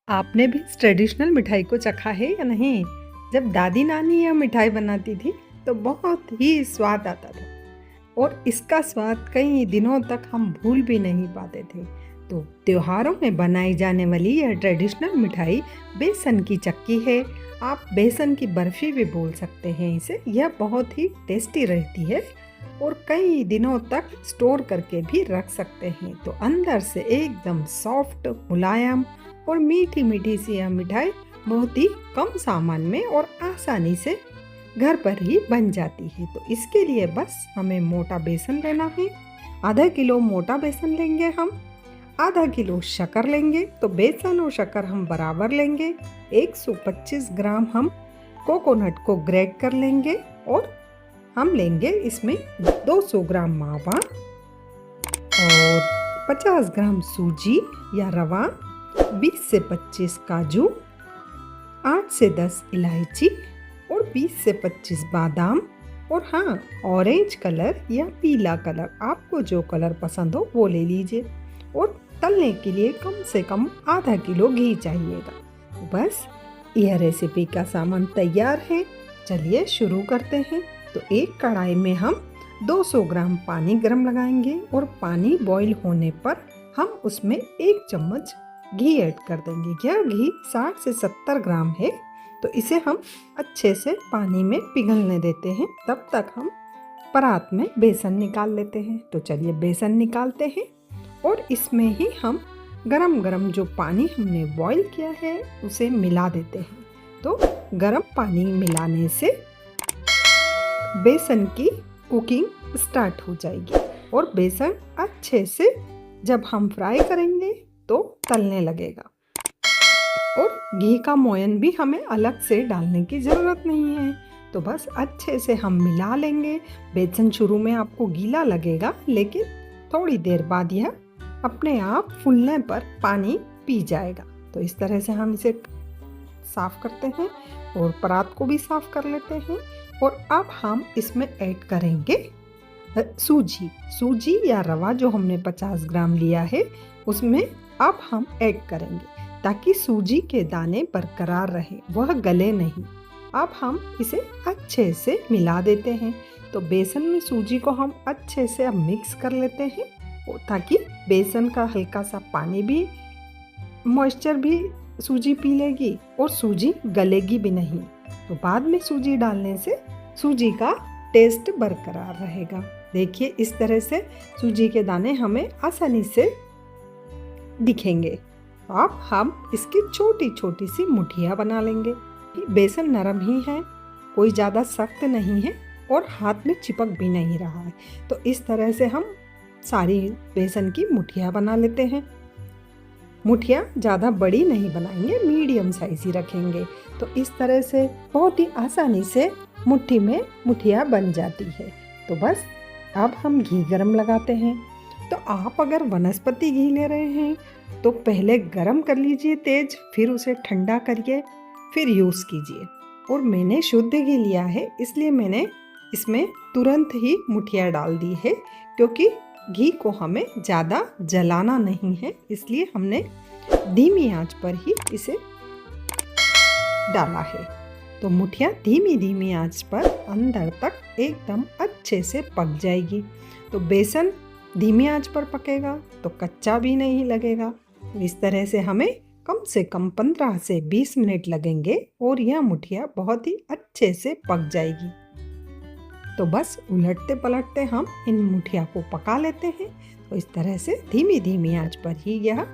आपने भी इस ट्रेडिशनल मिठाई को चखा है या नहीं? जब दादी नानी यह मिठाई बनाती थी तो बहुत ही स्वाद आता था और इसका स्वाद कई दिनों तक हम भूल भी नहीं पाते थे। तो त्योहारों में बनाई जाने वाली यह ट्रेडिशनल मिठाई बेसन की चक्की है। आप बेसन की बर्फी भी बोल सकते हैं इसे। यह बहुत ही टेस्टी रहती है और कई दिनों तक स्टोर करके भी रख सकते हैं। तो अंदर से एकदम सॉफ्ट, मुलायम और मीठी मीठी सी यह मिठाई बहुत ही कम सामान में और आसानी से घर पर ही बन जाती है। तो इसके लिए बस हमें मोटा बेसन लेना है। आधा किलो मोटा बेसन लेंगे हम। आधा किलो शक्कर लेंगे। तो बेसन और शक्कर हम बराबर लेंगे। 125 ग्राम हम कोकोनट को ग्रेट कर लेंगे और हम लेंगे इसमें 200 ग्राम मावा और 50 ग्राम सूजी या रवा, 20 से 25 काजू, 8 से 10 इलायची और 20 से 25 बादाम और हाँ, ऑरेंज कलर या पीला कलर, आपको जो कलर पसंद हो वो ले लीजिए। और तलने के लिए कम से कम आधा किलो घी चाहिएगा। बस यह रेसिपी का सामान तैयार है। चलिए शुरू करते हैं। तो एक कढ़ाई में हम 200 ग्राम पानी गर्म लगाएंगे और पानी बॉईल होने पर हम उसमें 1 चम्मच घी ऐड कर देंगे। यह घी 60 से 70 ग्राम है। तो इसे हम अच्छे से पानी में पिघलने देते हैं। तब तक हम परात में बेसन निकाल लेते हैं। तो चलिए बेसन निकालते हैं और इसमें ही हम गरम गरम जो पानी हमने बॉईल किया है उसे मिला देते हैं। तो गरम पानी मिलाने से बेसन की कुकिंग स्टार्ट हो जाएगी और बेसन अच्छे से जब हम फ्राई करेंगे तो तलने लगेगा। और घी का मोयन भी हमें अलग से डालने की ज़रूरत नहीं है। तो बस अच्छे से हम मिला लेंगे। बेसन शुरू में आपको गीला लगेगा, लेकिन थोड़ी देर बाद यह अपने आप फूलने पर पानी पी जाएगा। तो इस तरह से हम इसे साफ़ करते हैं और परात को भी साफ़ कर लेते हैं। और अब हम इसमें ऐड करेंगे सूजी या रवा जो हमने 50 ग्राम लिया है उसमें अब हम ऐड करेंगे, ताकि सूजी के दाने बरकरार रहे, वह गले नहीं। अब हम इसे अच्छे से मिला देते हैं। तो बेसन में सूजी को हम अच्छे से अब मिक्स कर लेते हैं ताकि बेसन का हल्का सा पानी भी, मॉइस्चर भी सूजी पी लेगी और सूजी गलेगी भी नहीं। तो बाद में सूजी डालने से सूजी का टेस्ट बरकरार रहेगा। देखिए इस तरह से सूजी के दाने हमें आसानी से दिखेंगे। अब हम इसकी छोटी छोटी सी मुठियाँ बना लेंगे। बेसन नरम ही है, कोई ज़्यादा सख्त नहीं है और हाथ में चिपक भी नहीं रहा है। तो इस तरह से हम सारी बेसन की मुठियाँ बना लेते हैं। मुठियाँ ज़्यादा बड़ी नहीं बनाएंगे, मीडियम साइज ही रखेंगे। तो इस तरह से बहुत ही आसानी से मुट्ठी में मुठियाँ बन जाती है। तो बस अब हम घी गरम लगाते हैं। तो आप अगर वनस्पति घी ले रहे हैं तो पहले गरम कर लीजिए तेज, फिर उसे ठंडा करिए, फिर यूज़ कीजिए। और मैंने शुद्ध घी लिया है, इसलिए मैंने इसमें तुरंत ही मुठियाँ डाल दी है, क्योंकि घी को हमें ज़्यादा जलाना नहीं है, इसलिए हमने धीमी आंच पर ही इसे डाला है। तो मुठियाँ धीमी धीमी आंच पर अंदर तक एकदम अच्छे से पक जाएगी। तो बेसन धीमी आंच पर पकेगा तो कच्चा भी नहीं लगेगा। इस तरह से हमें कम से कम 15 से 20 मिनट लगेंगे और यह मुठियाँ बहुत ही अच्छे से पक जाएगी। तो बस उलटते पलटते हम इन मुठिया को पका लेते हैं। तो इस तरह से धीमी धीमी आंच पर ही यह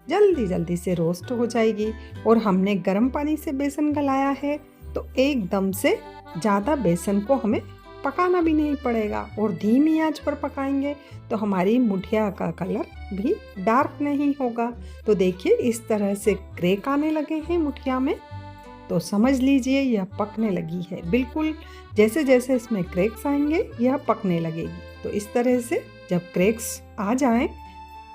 जल्दी जल्दी से रोस्ट हो जाएगी। और हमने गर्म पानी से बेसन गलाया है, तो एकदम से ज़्यादा बेसन को हमें पकाना भी नहीं पड़ेगा। और धीमी आंच पर पकाएंगे तो हमारी मुठिया का कलर भी डार्क नहीं होगा। तो देखिए इस तरह से क्रैक आने लगे हैं मुठिया में, तो समझ लीजिए यह पकने लगी है। बिल्कुल जैसे जैसे इसमें क्रैक्स आएंगे यह पकने लगेगी। तो इस तरह से जब क्रैक्स आ जाएं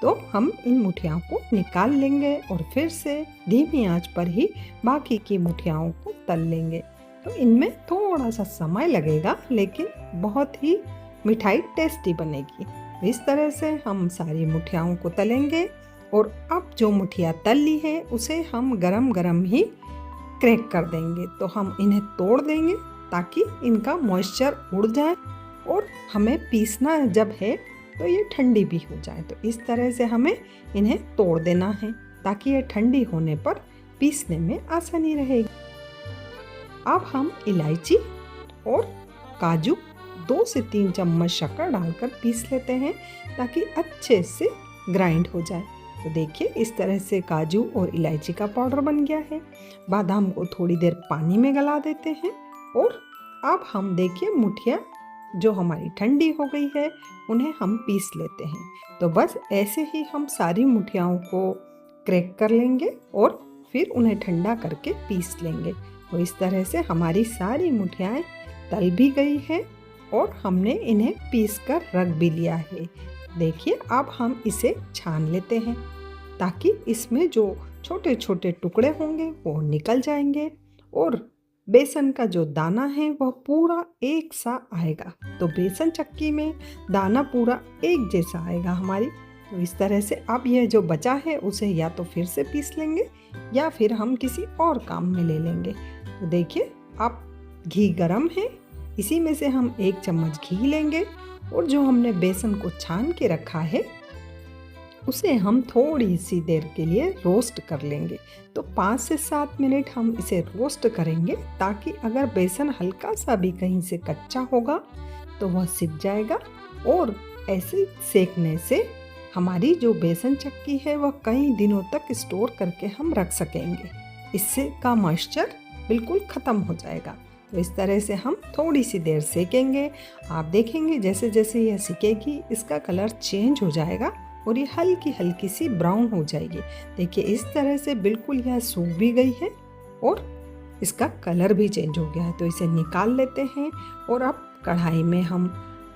तो हम इन मुठियाओं को निकाल लेंगे और फिर से धीमी आंच पर ही बाकी की मुठियाओं को तल लेंगे। तो इनमें थोड़ा सा समय लगेगा, लेकिन बहुत ही मिठाई टेस्टी बनेगी। इस तरह से हम सारी मुठियाओं को तलेंगे और अब जो मुठिया तल ली है उसे हम गरम गरम ही क्रैक कर देंगे। तो हम इन्हें तोड़ देंगे ताकि इनका मॉइस्चर उड़ जाए और हमें पीसना जब है तो ये ठंडी भी हो जाए। तो इस तरह से हमें इन्हें तोड़ देना है ताकि ये ठंडी होने पर पीसने में आसानी रहेगी। अब हम इलायची और काजू 2 से 3 चम्मच शक्कर डालकर पीस लेते हैं ताकि अच्छे से ग्राइंड हो जाए। तो देखिए इस तरह से काजू और इलायची का पाउडर बन गया है। बादाम को थोड़ी देर पानी में गला देते हैं और अब हम देखिए मुठिया जो हमारी ठंडी हो गई है उन्हें हम पीस लेते हैं। तो बस ऐसे ही हम सारी मुठियाओं को क्रैक कर लेंगे और फिर उन्हें ठंडा करके पीस लेंगे। तो इस तरह से हमारी सारी मुठियाएँ तल भी गई है और हमने इन्हें पीस कर रख भी लिया है। देखिए अब हम इसे छान लेते हैं ताकि इसमें जो छोटे छोटे टुकड़े होंगे वो निकल जाएंगे और बेसन का जो दाना है वह पूरा एक सा आएगा। तो बेसन चक्की में दाना पूरा एक जैसा आएगा हमारी। तो इस तरह से अब यह जो बचा है उसे या तो फिर से पीस लेंगे या फिर हम किसी और काम में ले लेंगे। तो देखिए अब घी गरम है, इसी में से हम 1 चम्मच घी लेंगे और जो हमने बेसन को छान के रखा है उसे हम थोड़ी सी देर के लिए रोस्ट कर लेंगे। तो 5 से 7 मिनट हम इसे रोस्ट करेंगे ताकि अगर बेसन हल्का सा भी कहीं से कच्चा होगा तो वह सिक जाएगा और ऐसे सेकने से हमारी जो बेसन चक्की है वह कई दिनों तक स्टोर करके हम रख सकेंगे। इससे का मॉइस्चर बिल्कुल ख़त्म हो जाएगा। तो इस तरह से हम थोड़ी सी देर सेकेंगे। आप देखेंगे जैसे जैसे यह सिकेगी इसका कलर चेंज हो जाएगा और ये हल्की हल्की सी ब्राउन हो जाएगी। देखिए इस तरह से बिल्कुल यह सूख भी गई है और इसका कलर भी चेंज हो गया है। तो इसे निकाल लेते हैं और अब कढ़ाई में हम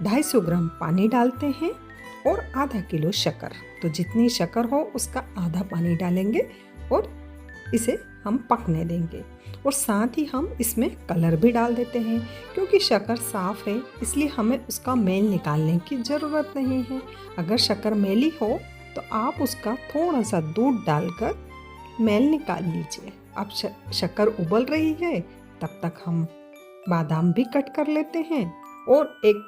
250 ग्राम पानी डालते हैं और आधा किलो शक्कर। तो जितनी शक्कर हो उसका आधा पानी डालेंगे और इसे हम पकने देंगे और साथ ही हम इसमें कलर भी डाल देते हैं। क्योंकि शक्कर साफ़ है इसलिए हमें उसका मैल निकालने की ज़रूरत नहीं है। अगर शक्कर मैली हो तो आप उसका थोड़ा सा दूध डालकर मैल निकाल लीजिए। अब शक्कर उबल रही है तब तक हम बादाम भी कट कर लेते हैं और एक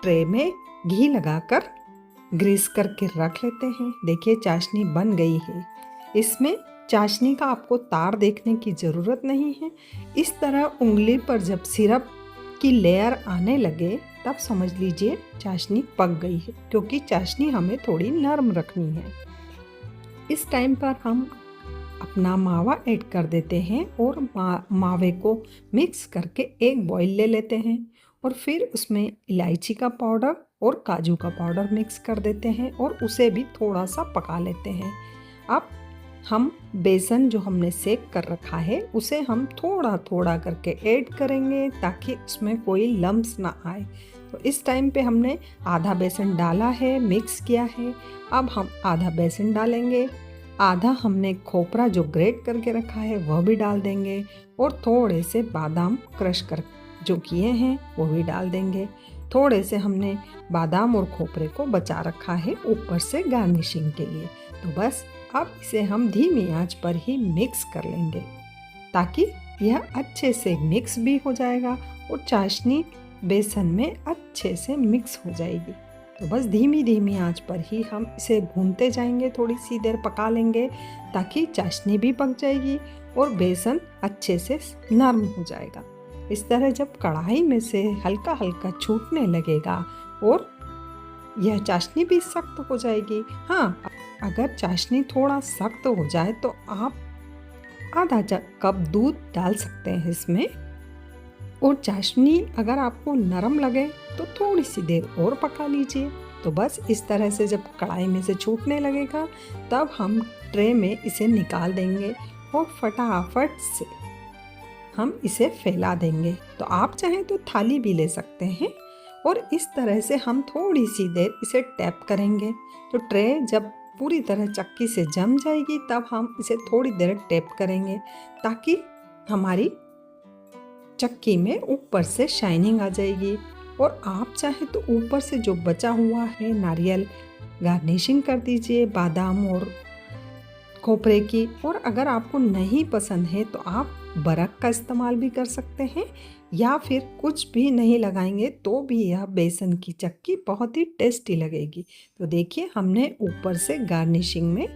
ट्रे में घी लगाकर ग्रीस करके रख लेते हैं। देखिए चाशनी बन गई है। इसमें चाशनी का आपको तार देखने की ज़रूरत नहीं है। इस तरह उंगली पर जब सिरप की लेयर आने लगे तब समझ लीजिए चाशनी पक गई है, क्योंकि चाशनी हमें थोड़ी नरम रखनी है। इस टाइम पर हम अपना मावा ऐड कर देते हैं और मावे को मिक्स करके एक बॉईल ले लेते हैं और फिर उसमें इलायची का पाउडर और काजू का पाउडर मिक्स कर देते हैं और उसे भी थोड़ा सा पका लेते हैं। अब हम बेसन जो हमने सेक कर रखा है उसे हम थोड़ा थोड़ा करके ऐड करेंगे ताकि उसमें कोई लम्स ना आए। तो इस टाइम पे हमने आधा बेसन डाला है, मिक्स किया है। अब हम आधा बेसन डालेंगे, आधा हमने खोपरा जो ग्रेट करके रखा है वह भी डाल देंगे और थोड़े से बादाम क्रश कर जो किए हैं वो भी डाल देंगे। थोड़े से हमने बादाम और खोपरे को बचा रखा है ऊपर से गार्निशिंग के लिए। तो बस अब इसे हम धीमी आंच पर ही मिक्स कर लेंगे ताकि यह अच्छे से मिक्स भी हो जाएगा और चाशनी बेसन में अच्छे से मिक्स हो जाएगी। तो बस धीमी धीमी आंच पर ही हम इसे भूनते जाएंगे, थोड़ी सी देर पका लेंगे ताकि चाशनी भी पक जाएगी और बेसन अच्छे से नरम हो जाएगा। इस तरह जब कढ़ाई में से हल्का हल्का छूटने लगेगा और यह चाशनी भी सख्त हो जाएगी। हाँ, अगर चाशनी थोड़ा सख्त हो जाए तो आप आधा कप दूध डाल सकते हैं इसमें, और चाशनी अगर आपको नरम लगे तो थोड़ी सी देर और पका लीजिए। तो बस इस तरह से जब कढ़ाई में से छूटने लगेगा तब हम ट्रे में इसे निकाल देंगे और फटाफट से हम इसे फैला देंगे। तो आप चाहें तो थाली भी ले सकते हैं और इस तरह से हम थोड़ी सी देर इसे टैप करेंगे। तो ट्रे जब पूरी तरह चक्की से जम जाएगी तब हम इसे थोड़ी देर टैप करेंगे ताकि हमारी चक्की में ऊपर से शाइनिंग आ जाएगी। और आप चाहे तो ऊपर से जो बचा हुआ है नारियल गार्निशिंग कर दीजिए बादाम और खोपरे की। और अगर आपको नहीं पसंद है तो आप बरक का इस्तेमाल भी कर सकते हैं, या फिर कुछ भी नहीं लगाएंगे तो भी यह बेसन की चक्की बहुत ही टेस्टी लगेगी। तो देखिए, हमने ऊपर से गार्निशिंग में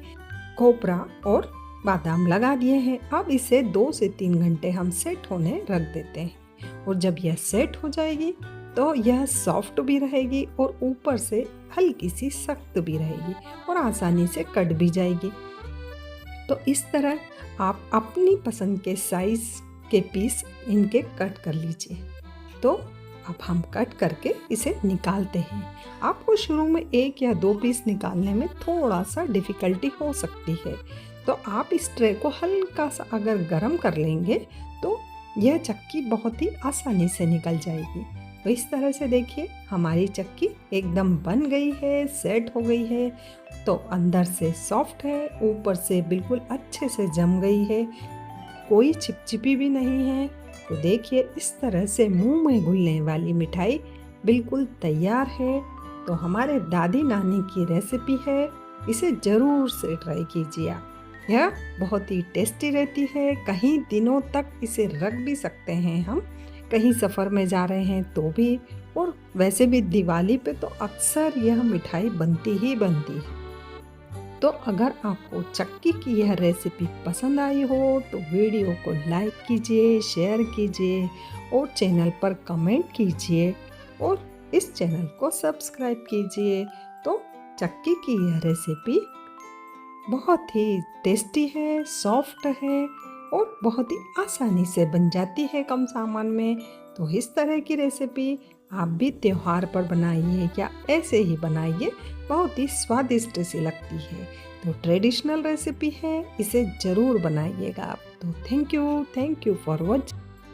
खोपरा और बादाम लगा दिए हैं। अब इसे 2 से 3 घंटे हम सेट होने रख देते हैं, और जब यह सेट हो जाएगी तो यह सॉफ्ट भी रहेगी और ऊपर से हल्की सी सख्त भी रहेगी और आसानी से कट भी जाएगी। तो इस तरह आप अपनी पसंद के साइज़ के पीस इनके कट कर लीजिए। तो अब हम कट करके इसे निकालते हैं। आपको शुरू में 1 या 2 पीस निकालने में थोड़ा सा डिफ़िकल्टी हो सकती है, तो आप इस ट्रे को हल्का सा अगर गरम कर लेंगे तो यह चक्की बहुत ही आसानी से निकल जाएगी। तो इस तरह से देखिए, हमारी चक्की एकदम बन गई है, सेट हो गई है। तो अंदर से सॉफ्ट है, ऊपर से बिल्कुल अच्छे से जम गई है, कोई चिपचिपी भी नहीं है। तो देखिए, इस तरह से मुंह में घुलने वाली मिठाई बिल्कुल तैयार है। तो हमारे दादी नानी की रेसिपी है, इसे ज़रूर से ट्राई कीजिए आप। यह बहुत ही टेस्टी रहती है, कहीं दिनों तक इसे रख भी सकते हैं हम, कहीं सफ़र में जा रहे हैं तो भी, और वैसे भी दिवाली पे तो अक्सर यह मिठाई बनती ही बनती है। तो अगर आपको चक्की की यह रेसिपी पसंद आई हो तो वीडियो को लाइक कीजिए, शेयर कीजिए और चैनल पर कमेंट कीजिए, और इस चैनल को सब्सक्राइब कीजिए। तो चक्की की यह रेसिपी बहुत ही टेस्टी है, सॉफ्ट है और बहुत ही आसानी से बन जाती है कम सामान में। तो इस तरह की रेसिपी आप भी त्योहार पर बनाइए या ऐसे ही बनाइए, बहुत ही स्वादिष्ट सी लगती है। तो ट्रेडिशनल रेसिपी है, इसे ज़रूर बनाइएगा आप। तो थैंक यू फॉर वॉचिंग।